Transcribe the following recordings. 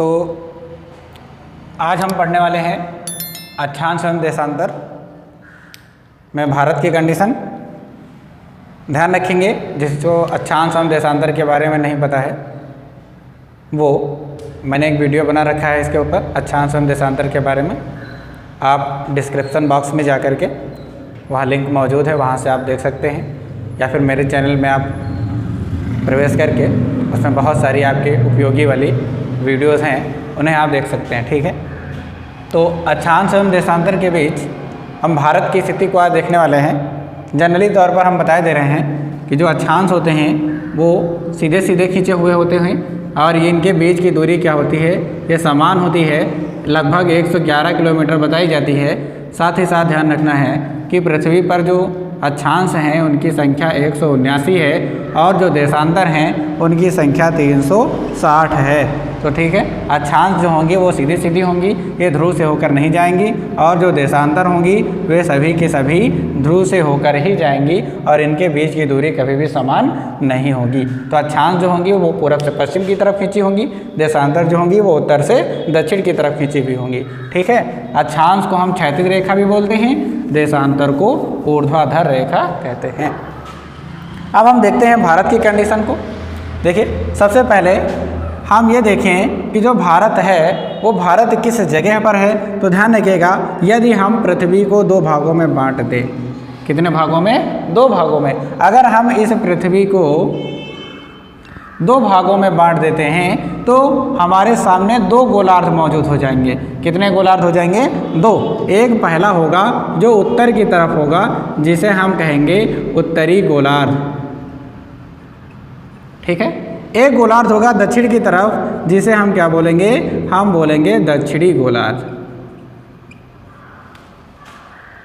तो आज हम पढ़ने वाले हैं अक्षांश एवं देशांतर में भारत की कंडीशन। ध्यान रखेंगे जिसको अक्षांश एवं देशांतर के बारे में नहीं पता है वो मैंने एक वीडियो बना रखा है इसके ऊपर अक्षांश एवं देशांतर के बारे में। आप डिस्क्रिप्शन बॉक्स में जा कर के वहाँ लिंक मौजूद है, वहाँ से आप देख सकते हैं, या फिर मेरे चैनल में आप प्रवेश करके उसमें बहुत सारी आपके उपयोगी वाली वीडियोज़ हैं, उन्हें आप देख सकते हैं। ठीक है, तो अक्षांश एवं देशांतर के बीच हम भारत की स्थिति को आज देखने वाले हैं। जनरली तौर पर हम बताए दे रहे हैं कि जो अक्षांश होते हैं वो सीधे सीधे खींचे हुए होते हैं और ये इनके बीच की दूरी क्या होती है, ये समान होती है, लगभग 111 किलोमीटर बताई जाती है। साथ ही साथ ध्यान रखना है कि पृथ्वी पर जो अक्षांश हैं उनकी संख्या 179 है और जो देशांतर हैं उनकी संख्या 360 है। तो ठीक है, अक्षांश जो होंगी वो सीधी सीधी होंगी, ये ध्रुव से होकर नहीं जाएंगी, और जो देशांतर होंगी वे सभी के सभी ध्रुव से होकर ही जाएंगी और इनके बीच की दूरी कभी भी समान नहीं होगी। तो अक्षांश जो होंगी वो पूरब से पश्चिम की तरफ खींची होंगी, देशांतर जो होंगी वो उत्तर से दक्षिण की तरफ खींची हुई होंगी। ठीक है, अक्षांश को हम क्षैतिज रेखा भी बोलते हैं, देशांतर को ऊर्ध्वाधर रेखा कहते हैं। अब हम देखते हैं भारत की कंडीशन को। देखिए, सबसे पहले हम ये देखें कि जो भारत है वो भारत किस जगह पर है। तो ध्यान रखिएगा, यदि हम पृथ्वी को दो भागों में बांट दें, कितने भागों में? दो भागों में। अगर हम इस पृथ्वी को दो भागों में बांट देते हैं तो हमारे सामने दो गोलार्ध मौजूद हो जाएंगे। कितने गोलार्ध हो जाएंगे? दो। एक पहला होगा जो उत्तर की तरफ होगा जिसे हम कहेंगे उत्तरी गोलार्ध। ठीक है, एक गोलार्ध होगा दक्षिण की तरफ जिसे हम क्या बोलेंगे? हम बोलेंगे दक्षिणी गोलार्ध।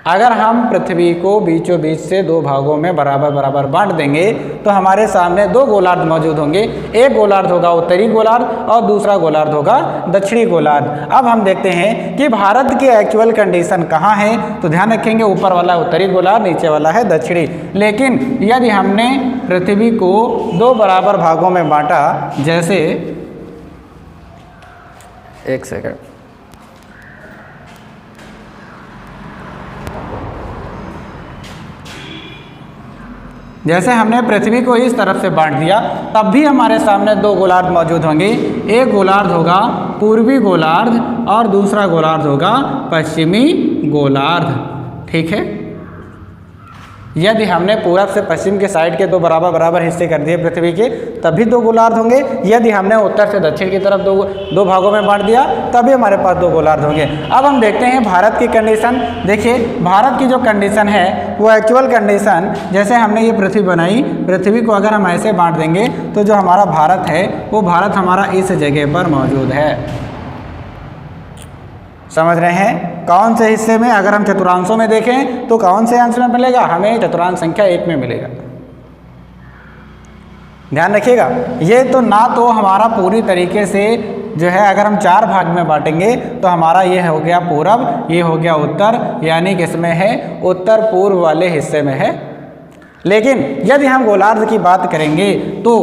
अगर हम पृथ्वी को बीचों बीच से दो भागों में बराबर बराबर बांट देंगे तो हमारे सामने दो गोलार्ध मौजूद होंगे। एक गोलार्ध होगा उत्तरी गोलार्ध और दूसरा गोलार्ध होगा दक्षिणी गोलार्ध। अब हम देखते हैं कि भारत की एक्चुअल कंडीशन कहाँ है। तो ध्यान रखेंगे, ऊपर वाला उत्तरी गोलार्ध, नीचे वाला है दक्षिणी। लेकिन यदि हमने पृथ्वी को दो बराबर भागों में बांटा, जैसे एक सेकंड, जैसे हमने पृथ्वी को इस तरफ से बांट दिया तब भी हमारे सामने दो गोलार्ध मौजूद होंगे। एक गोलार्ध होगा पूर्वी गोलार्ध और दूसरा गोलार्ध होगा पश्चिमी गोलार्ध। ठीक है, यदि हमने पूरब से पश्चिम के साइड के दो बराबर बराबर हिस्से कर दिए पृथ्वी के तब भी दो गोलार्ध होंगे। यदि हमने उत्तर से दक्षिण की तरफ दो भागों में बांट दिया तभी हमारे पास दो गोलार्ध होंगे। अब हम देखते हैं भारत की कंडीशन। देखिए, भारत की जो कंडीशन है वो एक्चुअल कंडीशन, जैसे हमने ये पृथ्वी बनाई, पृथ्वी को अगर हम ऐसे बांट देंगे तो जो हमारा भारत है वो भारत हमारा इस जगह पर मौजूद है। समझ रहे हैं? कौन से हिस्से में? अगर हम चतुर्थांशों में देखें तो कौन से अंश में मिलेगा? हमें चतुर्थांश संख्या 1 में मिलेगा। ध्यान रखिएगा, ये तो ना तो हमारा पूरी तरीके से जो है, अगर हम 4 भाग में बांटेंगे तो हमारा ये हो गया पूरब, ये हो गया उत्तर, यानी किसमें है? उत्तर पूर्व वाले हिस्से में है। लेकिन यदि हम गोलार्ध की बात करेंगे तो,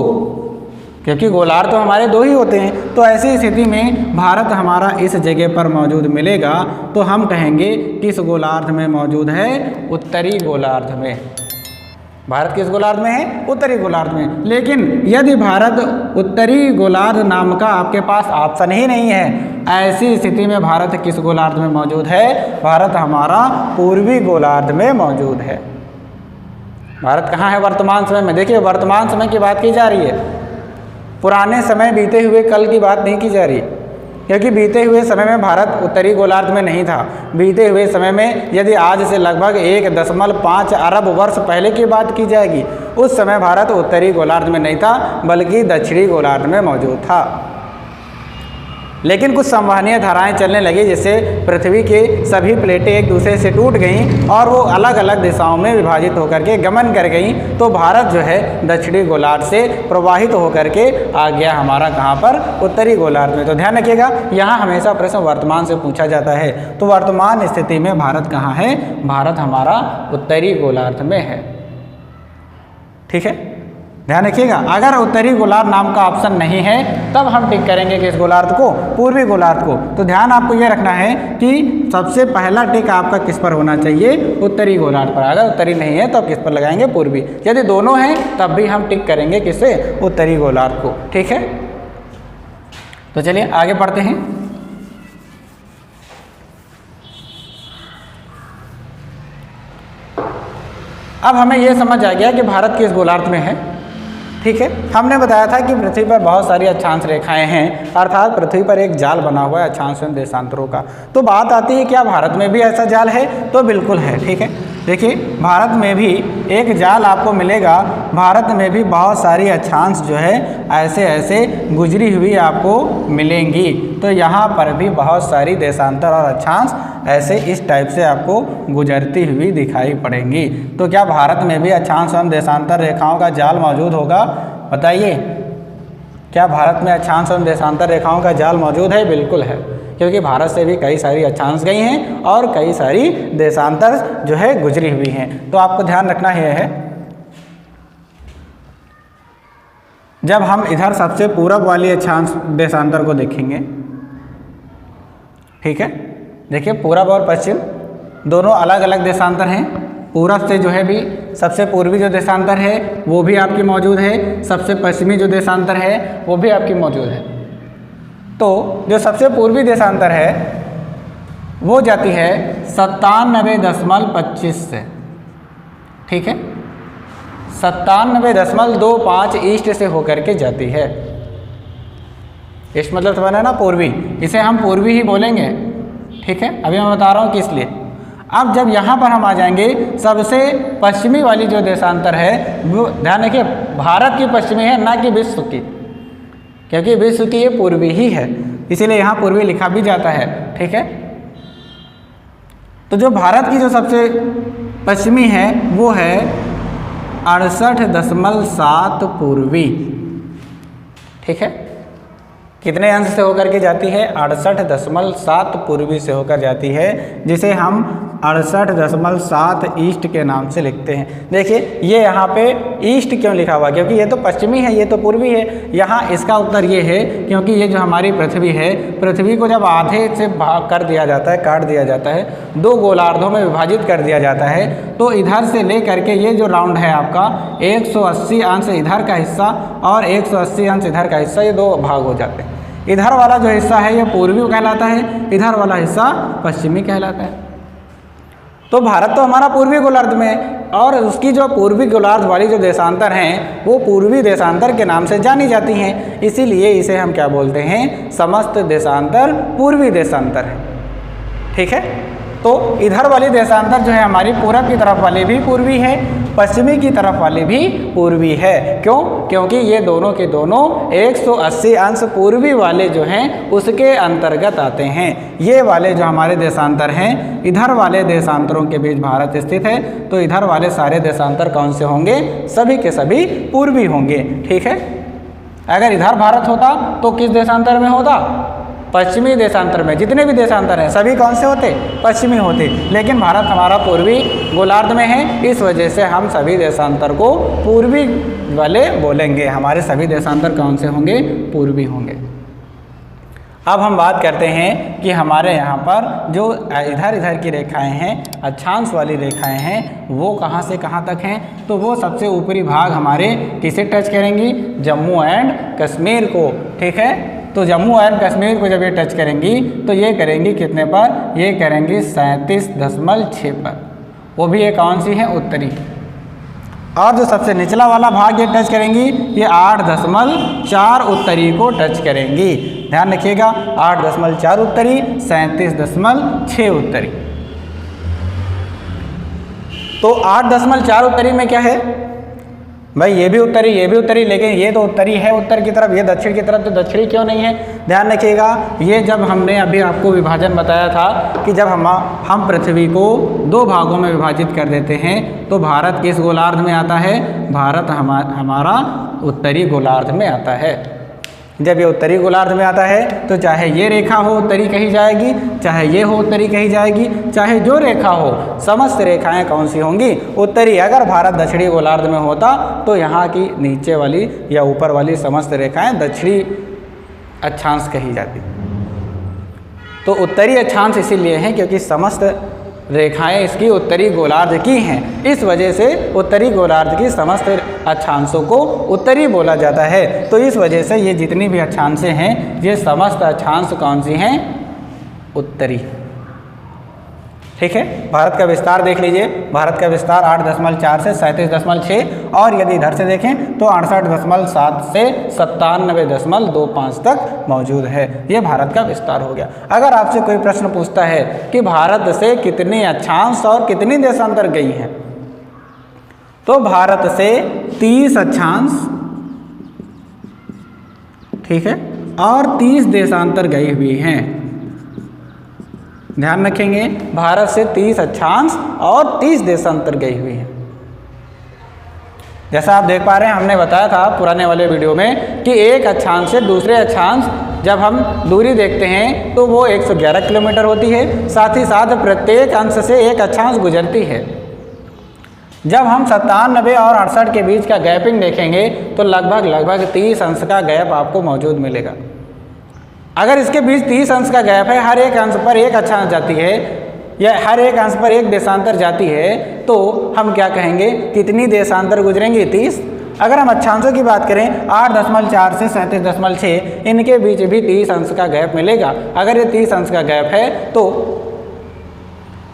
क्योंकि गोलार्ध तो हमारे दो ही होते हैं, तो ऐसी स्थिति में भारत हमारा इस जगह पर मौजूद मिलेगा तो हम कहेंगे किस गोलार्ध में मौजूद है? उत्तरी गोलार्ध में। भारत किस गोलार्ध में है? उत्तरी गोलार्ध में। लेकिन यदि भारत उत्तरी गोलार्ध नाम का आपके पास ऑप्शन ही नहीं है, ऐसी स्थिति में भारत किस गोलार्ध में मौजूद है? भारत हमारा पूर्वी गोलार्ध में मौजूद है। भारत कहाँ है वर्तमान समय में? देखिए, वर्तमान समय की बात की जा रही है, पुराने समय बीते हुए कल की बात नहीं की जा रही, क्योंकि बीते हुए समय में भारत उत्तरी गोलार्ध में नहीं था। बीते हुए समय में यदि आज से लगभग 1.5 अरब वर्ष पहले की बात की जाएगी, उस समय भारत उत्तरी गोलार्ध में नहीं था बल्कि दक्षिणी गोलार्ध में मौजूद था। लेकिन कुछ संवहनीय धाराएं चलने लगी जिससे पृथ्वी के सभी प्लेटें एक दूसरे से टूट गईं और वो अलग अलग दिशाओं में विभाजित होकर के गमन कर गईं। तो भारत जो है दक्षिणी गोलार्ध से प्रवाहित होकर के आ गया हमारा कहाँ पर? उत्तरी गोलार्ध में। तो ध्यान रखिएगा, यहाँ हमेशा प्रश्न वर्तमान से पूछा जाता है। तो वर्तमान स्थिति में भारत कहाँ है? भारत हमारा उत्तरी गोलार्ध में है। ठीक है, ध्यान रखिएगा, अगर उत्तरी गोलार्ध नाम का ऑप्शन नहीं है तब हम टिक करेंगे किस गोलार्ध को, पूर्वी गोलार्ध को। तो ध्यान आपको ये रखना है कि सबसे पहला टिक आपका किस पर होना चाहिए, उत्तरी गोलार्ध पर। अगर उत्तरी नहीं है तो आप किस पर लगाएंगे, पूर्वी। यदि दोनों हैं तब भी हम टिक करेंगे किससे, उत्तरी गोलार्ध को। ठीक है, तो चलिए आगे पढ़ते हैं। अब हमें यह समझ आ गया कि भारत किस गोलार्ध में है। ठीक है, हमने बताया था कि पृथ्वी पर बहुत सारी अक्षांश रेखाएं हैं, अर्थात पृथ्वी पर एक जाल बना हुआ है अक्षांश एवं देशांतरों का। तो बात आती है क्या भारत में भी ऐसा जाल है, तो बिल्कुल है। ठीक है, देखिए भारत में भी एक जाल आपको मिलेगा, भारत में भी बहुत सारी अक्षांश जो है ऐसे ऐसे गुजरी हुई आपको मिलेंगी। तो यहाँ पर भी बहुत सारी देशांतर और अक्षांश ऐसे इस टाइप से आपको गुजरती हुई दिखाई पड़ेंगी। तो क्या भारत में भी अक्षांश एवं देशांतर रेखाओं का जाल मौजूद होगा, बताइए। क्या भारत में अक्षांश एवं देशांतर रेखाओं का जाल मौजूद है? बिल्कुल है, क्योंकि भारत से भी कई सारी अक्षांश गई हैं और कई सारी देशांतर जो है गुजरी हुई हैं। तो आपको ध्यान रखना है, जब हम इधर सबसे पूरब वाली अक्षांश देशांतर को देखेंगे, ठीक है, देखिए पूरब और पश्चिम दोनों अलग अलग देशांतर हैं। पूरब से जो है भी सबसे पूर्वी जो देशांतर है वो भी आपकी मौजूद है, सबसे पश्चिमी जो देशांतर है वो भी आपकी मौजूद है। तो जो सबसे पूर्वी देशांतर है वो जाती है 97.25 से, ठीक है, 97.25 ईस्ट से होकर के जाती है। ईस्ट मतलब समझना ना, पूर्वी, इसे हम पूर्वी ही बोलेंगे। ठीक है, अभी मैं बता रहा हूँ किस लिए। अब जब यहाँ पर हम आ जाएंगे, सबसे पश्चिमी वाली जो देशांतर है वो ध्यान रखिए भारत की पश्चिमी है, ना कि विश्व की, क्योंकि विश्व की ये पूर्वी ही है, इसीलिए यहाँ पूर्वी लिखा भी जाता है। ठीक है, तो जो भारत की जो सबसे पश्चिमी है वो है 68.7 पूर्वी। ठीक है, कितने अंश से होकर के जाती है? 68.7 पूर्वी से होकर जाती है, जिसे हम 68.7 ईस्ट के नाम से लिखते हैं। देखिए ये यहाँ पे ईस्ट क्यों लिखा हुआ, क्योंकि ये तो पश्चिमी है, ये तो पूर्वी है। यहाँ इसका उत्तर ये है क्योंकि ये जो हमारी पृथ्वी है, पृथ्वी को जब आधे से भाग कर दिया जाता है, काट दिया जाता है, दो गोलार्धों में विभाजित कर दिया जाता है, तो इधर से ले करके ये जो राउंड है आपका 180 अंश इधर का हिस्सा और 180 अंश इधर का हिस्सा, ये दो भाग हो जाते हैं। इधर वाला जो हिस्सा है ये पूर्वी कहलाता है, इधर वाला हिस्सा पश्चिमी कहलाता है। तो भारत तो हमारा पूर्वी गोलार्ध में है और उसकी जो पूर्वी गोलार्ध वाली जो देशांतर हैं वो पूर्वी देशांतर के नाम से जानी जाती हैं, इसीलिए इसे हम क्या बोलते हैं, समस्त देशांतर पूर्वी देशांतर है। ठीक है, तो इधर वाली देशांतर जो है हमारी पूरब की तरफ वाली भी पूर्वी है, पश्चिमी की तरफ वाली भी पूर्वी है। क्यों? क्योंकि ये दोनों के दोनों 180 अंश पूर्वी वाले जो हैं उसके अंतर्गत आते हैं। ये वाले जो हमारे देशांतर हैं, इधर वाले देशांतरों के बीच भारत स्थित है, तो इधर वाले सारे देशांतर कौन से होंगे? सभी के सभी पूर्वी होंगे। ठीक है, अगर इधर भारत होता तो किस देशांतर में होता? पश्चिमी देशांतर में। जितने भी देशांतर हैं सभी कौन से होते? पश्चिमी होते। लेकिन भारत हमारा पूर्वी गोलार्ध में है, इस वजह से हम सभी देशांतर को पूर्वी वाले बोलेंगे। हमारे सभी देशांतर कौन से होंगे? पूर्वी होंगे। अब हम बात करते हैं कि हमारे यहाँ पर जो इधर इधर की रेखाएं हैं, अक्षांश वाली रेखाएं हैं, वो कहाँ से कहाँ तक हैं? तो वो सबसे ऊपरी भाग हमारे किसे टच करेंगी? जम्मू एंड कश्मीर को। ठीक है, तो जम्मू एंड कश्मीर को जब ये टच करेंगी तो ये करेंगी कितने पर? ये करेंगी 37.6 पर। वो भी ये कौन सी है? उत्तरी। और जो सबसे निचला वाला भाग ये टच करेंगी, ये 8.4 उत्तरी को टच करेंगी। ध्यान रखिएगा, 8.4 उत्तरी, 37.6 उत्तरी। तो 8.4 उत्तरी में क्या है भाई? ये भी उत्तरी, ये भी उत्तरी, लेकिन ये तो उत्तरी है उत्तर की तरफ, ये दक्षिण की तरफ, तो दक्षिणी क्यों नहीं है? ध्यान रखिएगा, ये जब हमने अभी आपको विभाजन बताया था कि जब हम पृथ्वी को दो भागों में विभाजित कर देते हैं तो भारत किस गोलार्ध में आता है? भारत हमारा उत्तरी गोलार्ध में आता है। जब ये उत्तरी गोलार्ध में आता है तो चाहे ये रेखा हो उत्तरी कही जाएगी, चाहे ये हो उत्तरी कही जाएगी, चाहे जो रेखा हो, समस्त रेखाएं कौन सी होंगी? उत्तरी। अगर भारत दक्षिणी गोलार्ध में होता तो यहाँ की नीचे वाली या ऊपर वाली समस्त रेखाएं दक्षिणी अक्षांश कही जाती। तो उत्तरी अक्षांश इसीलिए हैं क्योंकि समस्त रेखाएं इसकी उत्तरी गोलार्ध की हैं, इस वजह से उत्तरी गोलार्ध की समस्त अक्षांशों को उत्तरी बोला जाता है। तो इस वजह से ये जितनी भी अक्षांशें हैं ये समस्त अक्षांश कौन सी हैं? उत्तरी। ठीक है। भारत का विस्तार देख लीजिए, भारत का विस्तार 8.4 से 37.6 और यदि इधर से देखें तो 68.7 से 97.25 तक मौजूद है। ये भारत का विस्तार हो गया। अगर आपसे कोई प्रश्न पूछता है कि भारत से कितने अक्षांश और कितनी देशांतर गई हैं, तो भारत से 30 अक्षांश, ठीक है, और 30 देशांतर गई हुई हैं। ध्यान रखेंगे, भारत से 30 अक्षांश और 30 देशांतर गई हुई है। जैसा आप देख पा रहे हैं, हमने बताया था पुराने वाले वीडियो में कि एक अक्षांश से दूसरे अक्षांश जब हम दूरी देखते हैं तो वो 111 किलोमीटर होती है। साथ ही साथ प्रत्येक अंश से एक अक्षांश गुजरती है। जब हम 97 और 68 के बीच का गैपिंग देखेंगे तो लगभग 30 अंश का गैप आपको मौजूद मिलेगा। अगर इसके बीच 30 अंश का गैप है, हर एक अंश पर एक अक्षांश जाती है या हर एक अंश पर एक देशांतर जाती है, तो हम क्या कहेंगे? कितनी देशांतर गुजरेंगी? 30। अगर हम अक्षांशों की बात करें 8.4 से 37.6, इनके बीच भी 30 अंश का गैप मिलेगा। अगर ये 30 अंश का गैप है तो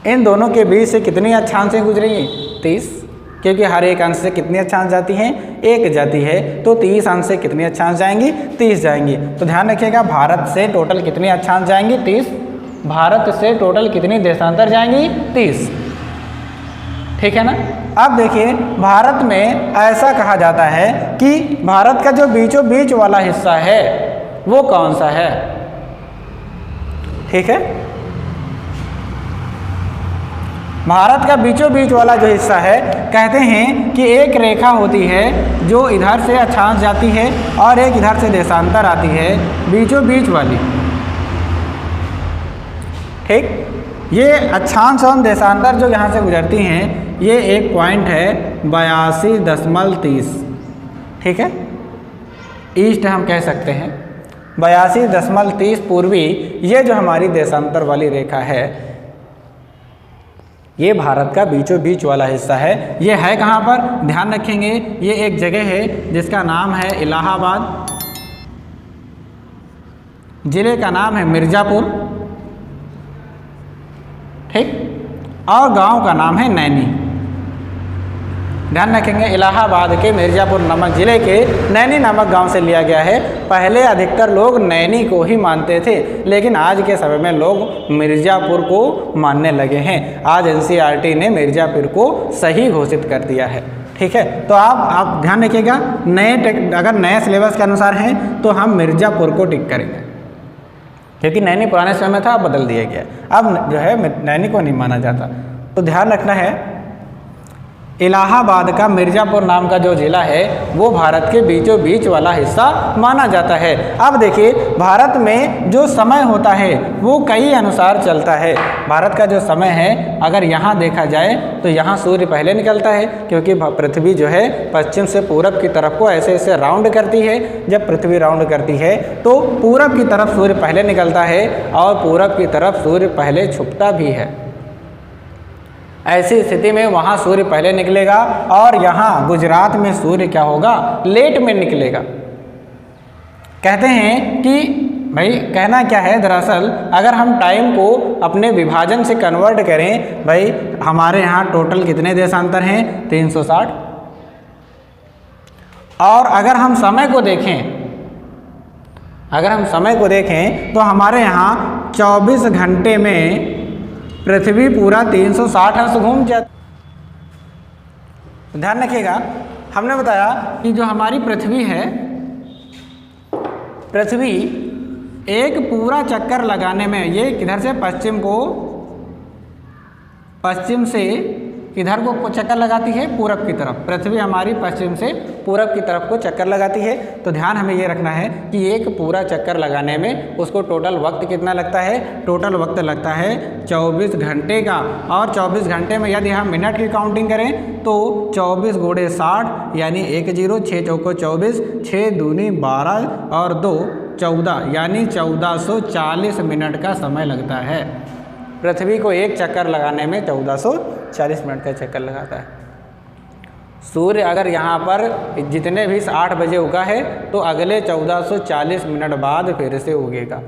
इन दोनों के बीच से कितनी अक्षांशें गुजरेंगी? 30, क्योंकि हर एक अंश से कितनी अक्षांश जाती हैं? एक जाती है। तो 30 अंश से कितनी अक्षांश जाएंगी? 30 जाएंगी। तो ध्यान रखिएगा, भारत से टोटल कितनी अक्षांश जाएंगी? 30। भारत से टोटल कितनी देशांतर जाएंगी? 30। ठीक है ना। अब देखिए, भारत में ऐसा कहा जाता है कि भारत का जो बीचों बीच वाला हिस्सा है वो कौन सा है? ठीक है, भारत का बीचों बीच वाला जो हिस्सा है, कहते हैं कि एक रेखा होती है जो इधर से अक्षांश जाती है और एक इधर से देशांतर आती है, बीचों बीच वाली। ठीक, ये अक्षांश और देशांतर जो यहाँ से गुजरती हैं, ये एक पॉइंट है 82.30। ठीक है, ईस्ट हम कह सकते हैं 82.30 पूर्वी। ये जो हमारी देशांतर वाली रेखा है ये भारत का बीचों बीच वाला हिस्सा है। ये है कहाँ पर? ध्यान रखेंगे, ये एक जगह है जिसका नाम है इलाहाबाद, जिले का नाम है मिर्ज़ापुर, ठीक, और गांव का नाम है नैनी। ध्यान रखेंगे, इलाहाबाद के मिर्ज़ापुर नामक जिले के नैनी नामक गांव से लिया गया है। पहले अधिकतर लोग नैनी को ही मानते थे, लेकिन आज के समय में लोग मिर्ज़ापुर को मानने लगे हैं। आज एनसीईआरटी ने मिर्ज़ापुर को सही घोषित कर दिया है। ठीक है, तो आप ध्यान रखिएगा, अगर नए सिलेबस के अनुसार हैं तो हम मिर्ज़ापुर को टिक करेंगे, क्योंकि नैनी पुराने समय में था, अब बदल दिया गया। अब जो है नैनी को नहीं माना जाता। तो ध्यान रखना है, इलाहाबाद का मिर्ज़ापुर नाम का जो ज़िला है वो भारत के बीचों बीच वाला हिस्सा माना जाता है। अब देखिए, भारत में जो समय होता है वो कई अनुसार चलता है। भारत का जो समय है, अगर यहाँ देखा जाए तो यहाँ सूर्य पहले निकलता है, क्योंकि पृथ्वी जो है पश्चिम से पूरब की तरफ को ऐसे ऐसे राउंड करती है। जब पृथ्वी राउंड करती है तो पूरब की तरफ सूर्य पहले निकलता है और पूरब की तरफ सूर्य पहले छुपता भी है। ऐसी स्थिति में वहाँ सूर्य पहले निकलेगा और यहाँ गुजरात में सूर्य क्या होगा? लेट में निकलेगा। कहते हैं कि भाई, कहना क्या है दरअसल, अगर हम टाइम को अपने विभाजन से कन्वर्ट करें, भाई हमारे यहाँ टोटल कितने देशांतर हैं? 360। और अगर हम समय को देखें, तो हमारे यहाँ 24 घंटे में पृथ्वी पूरा 360 अंश घूम जाती। ध्यान रखिएगा, हमने बताया कि जो हमारी पृथ्वी है, पृथ्वी एक पूरा चक्कर लगाने में, ये किधर से पश्चिम से किधर को चक्कर लगाती है? पूरब की तरफ। पृथ्वी हमारी पश्चिम से पूरब की तरफ को चक्कर लगाती है। तो ध्यान हमें ये रखना है कि एक पूरा चक्कर लगाने में उसको टोटल वक्त कितना लगता है, टोटल वक्त लगता है 24 घंटे का। और 24 घंटे में यदि हम मिनट की काउंटिंग करें तो 24 गुणे 60 यानी 10, 6 चौको 24, 6 दूनी 12 और 2 14 यानी 1440 मिनट का समय लगता है। पृथ्वी को एक चक्कर लगाने में 1440 मिनट का चक्कर लगाता है। सूर्य अगर यहाँ पर जितने भी 8 बजे उगा है तो अगले 1440 मिनट बाद फिर से उगेगा,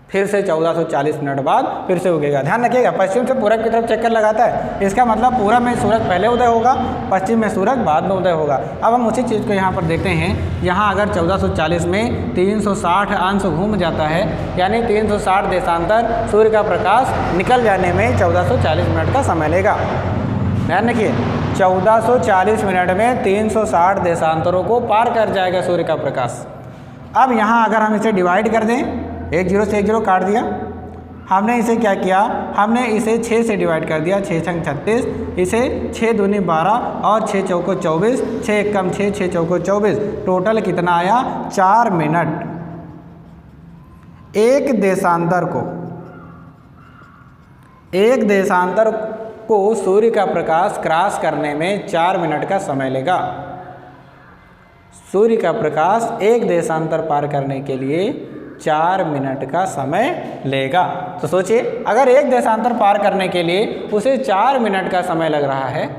फिर से 1440 मिनट बाद फिर से उगेगा। ध्यान रखिएगा, पश्चिम से पूरब की तरफ चक्कर लगाता है, इसका मतलब पूरब में सूरज पहले उदय होगा, पश्चिम में सूरज बाद में उदय होगा। अब हम उसी चीज़ को यहाँ पर देखते हैं। यहाँ अगर 1440 में 360 अंश घूम जाता है यानी 360 देशांतर सूर्य का प्रकाश निकल जाने में 1440 मिनट का समय लेगा। ध्यान रखिए, 1440 मिनट में 360 देशांतरों को पार कर जाएगा सूर्य का प्रकाश। अब यहाँ अगर हम इसे डिवाइड कर दें, 1 0 से 1 0 काट दिया, हमने इसे क्या किया, हमने इसे 6 से डिवाइड कर दिया, 6 छंग 36, इसे 6 दूनी 12 और 6 चौको 24, 6 एकम 6, 6 चौको 24, टोटल कितना आया 4 मिनट। एक देशांतर को सूर्य का प्रकाश क्रॉस करने में 4 मिनट का समय लेगा। सूर्य का प्रकाश एक देशांतर पार करने के लिए 4 मिनट का समय लेगा। तो सोचिए, अगर एक देशांतर पार करने के लिए उसे 4 मिनट का समय लग रहा है,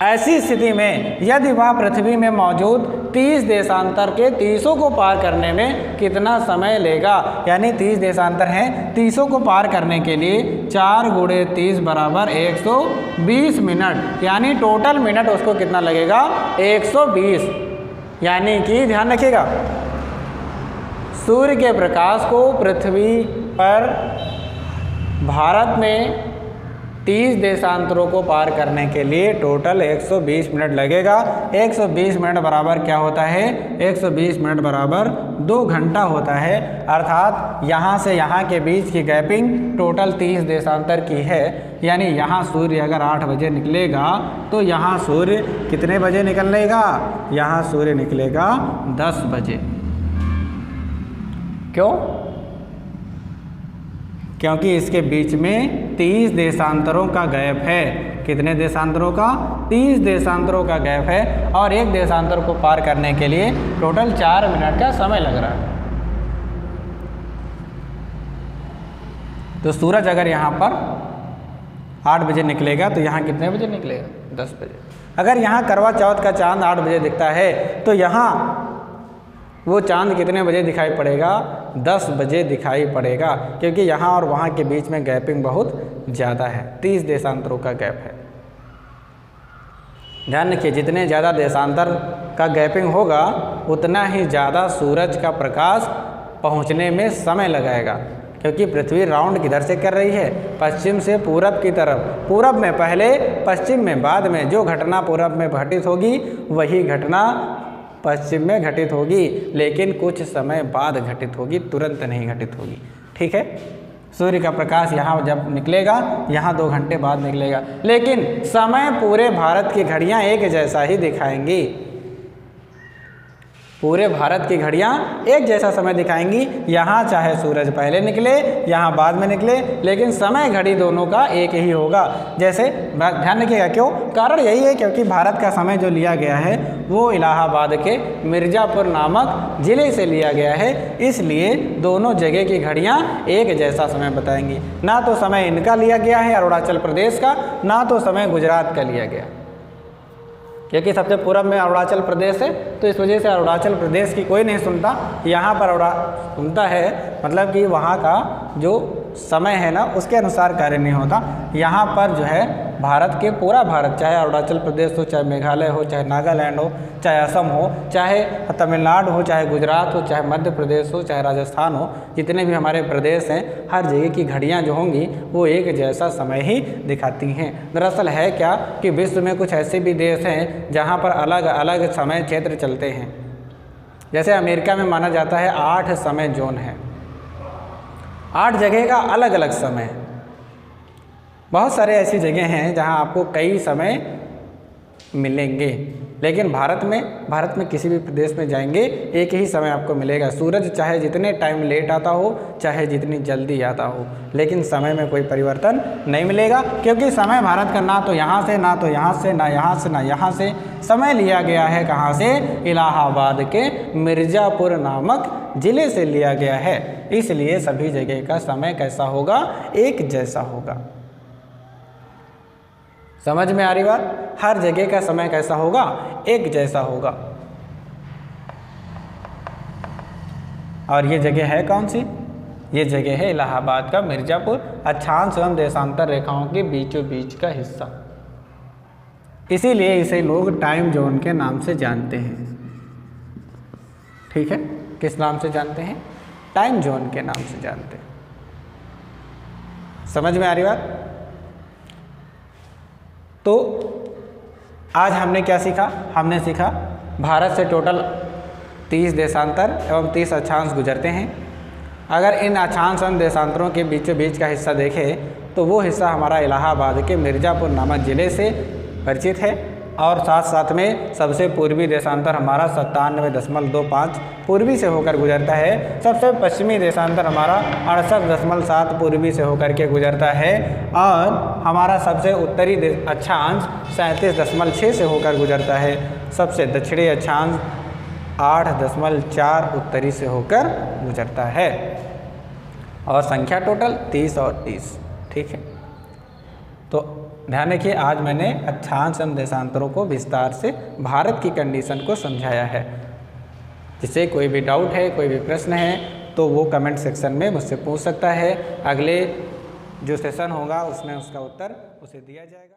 ऐसी स्थिति में यदि वह पृथ्वी में मौजूद 30 देशांतर के 30 को पार करने में कितना समय लेगा, यानी 30 देशांतर हैं, 30 को पार करने के लिए 4 गुणे 30 बराबर 120 मिनट, यानी टोटल मिनट उसको कितना लगेगा 120। यानी कि ध्यान रखिएगा, सूर्य के प्रकाश को पृथ्वी पर भारत में 30 देशांतरों को पार करने के लिए टोटल 120 मिनट लगेगा। 120 मिनट बराबर क्या होता है, 120 मिनट बराबर 2 घंटा होता है। अर्थात यहाँ से यहाँ के बीच की गैपिंग टोटल 30 देशांतर की है। यानी यहाँ सूर्य अगर 8 बजे निकलेगा तो यहाँ सूर्य कितने बजे निकलेगा, यहाँ सूर्य निकलेगा 10 बजे। क्यों? क्योंकि इसके बीच में 30 देशांतरों का गैप है। कितने देशांतरों का? 30 देशांतरों का गैप है और एक देशांतर को पार करने के लिए टोटल 4 मिनट का समय लग रहा है। तो सूरज अगर यहाँ पर 8 बजे निकलेगा तो यहाँ कितने बजे निकलेगा? 10 बजे। अगर यहाँ करवा चौथ का चांद 8 बजे दिखता है तो यहाँ वो चांद कितने बजे दिखाई पड़ेगा? 10 बजे दिखाई पड़ेगा, क्योंकि यहाँ और वहाँ के बीच में गैपिंग बहुत ज़्यादा है, 30 देशांतरों का गैप है। ध्यान रखिए, जितने ज़्यादा देशांतर का गैपिंग होगा उतना ही ज़्यादा सूरज का प्रकाश पहुँचने में समय लगाएगा, क्योंकि पृथ्वी राउंड किधर से कर रही है? पश्चिम से पूरब की तरफ। पूरब में पहले, पश्चिम में बाद में। जो घटना पूरब में घटित होगी वही घटना पश्चिम में घटित होगी, लेकिन कुछ समय बाद घटित होगी, तुरंत नहीं घटित होगी। ठीक है, सूर्य का प्रकाश यहाँ जब निकलेगा यहाँ 2 घंटे बाद निकलेगा, लेकिन समय पूरे भारत की घड़ियाँ एक जैसा ही दिखाएंगी। पूरे भारत की घड़ियाँ एक जैसा समय दिखाएंगी। यहाँ चाहे सूरज पहले निकले, यहाँ बाद में निकले, लेकिन समय घड़ी दोनों का एक ही होगा। जैसे ध्यान रखिएगा, क्यों? कारण यही है क्योंकि भारत का समय जो लिया गया है वो इलाहाबाद के मिर्ज़ापुर नामक ज़िले से लिया गया है, इसलिए दोनों जगह की घड़ियाँ एक जैसा समय बताएंगी। ना तो समय इनका लिया गया है अरुणाचल प्रदेश का, ना तो समय गुजरात का लिया गया, क्योंकि सबसे पूरब में अरुणाचल प्रदेश है, तो इस वजह से अरुणाचल प्रदेश की कोई नहीं सुनता। यहाँ पर सुनता है, मतलब कि वहाँ का जो समय है ना उसके अनुसार कार्य नहीं होता। यहाँ पर जो है भारत के पूरा भारत, चाहे अरुणाचल प्रदेश हो, चाहे मेघालय हो, चाहे नागालैंड हो, चाहे असम हो, चाहे तमिलनाडु हो, चाहे गुजरात हो, चाहे मध्य प्रदेश हो, चाहे राजस्थान हो, जितने भी हमारे प्रदेश हैं हर जगह की घड़ियाँ जो होंगी वो एक जैसा समय ही दिखाती हैं। दरअसल है क्या कि विश्व में कुछ ऐसे भी देश हैं जहाँ पर अलग अलग समय क्षेत्र चलते हैं। जैसे अमेरिका में माना जाता है 8 समय जोन है, 8 जगह का अलग अलग समय। बहुत सारे ऐसी जगह हैं जहाँ आपको कई समय मिलेंगे। लेकिन भारत में किसी भी प्रदेश में जाएंगे एक ही समय आपको मिलेगा। सूरज चाहे जितने टाइम लेट आता हो, चाहे जितनी जल्दी आता हो, लेकिन समय में कोई परिवर्तन नहीं मिलेगा, क्योंकि समय भारत का ना तो यहाँ से, ना तो यहाँ से, ना यहाँ से, ना यहाँ से, समय लिया गया है कहाँ से? इलाहाबाद के मिर्ज़ापुर नामक ज़िले से लिया गया है। इसलिए सभी जगह का समय कैसा होगा? एक जैसा होगा। समझ में आ रही बात? हर जगह का समय कैसा होगा? एक जैसा होगा। और ये जगह है कौन सी? ये जगह है इलाहाबाद का मिर्ज़ापुर, अक्षांश एवं देशांतर रेखाओं के बीचों बीच का हिस्सा। इसीलिए इसे लोग टाइम जोन के नाम से जानते हैं। ठीक है, किस नाम से जानते हैं? टाइम जोन के नाम से जानते हैं। समझ में आ रही बात? तो आज हमने क्या सीखा? हमने सीखा भारत से टोटल 30 देशांतर एवं 30 अक्षांश गुजरते हैं। अगर इन अक्षांश एवं देशांतरों के बीचों बीच का हिस्सा देखें तो वो हिस्सा हमारा इलाहाबाद के मिर्ज़ापुर नामक ज़िले से परिचित है, और साथ साथ में सबसे पूर्वी देशांतर हमारा 97.25 पूर्वी से होकर गुजरता है। सबसे पश्चिमी देशांतर हमारा 68.7 पूर्वी से होकर के गुजरता है, और हमारा सबसे उत्तरी अक्षांश 37.6 से होकर गुजरता है। सबसे दक्षिणी अक्षांश 8.4 उत्तरी से होकर गुजरता है। और संख्या टोटल 30 और 30। ठीक है, तो ध्यान रखिए, आज मैंने अक्षांश एवं देशांतरों को विस्तार से भारत की कंडीशन को समझाया है। जिससे कोई भी डाउट है, कोई भी प्रश्न है, तो वो कमेंट सेक्शन में मुझसे पूछ सकता है। अगले जो सेशन होगा उसमें उसका उत्तर उसे दिया जाएगा।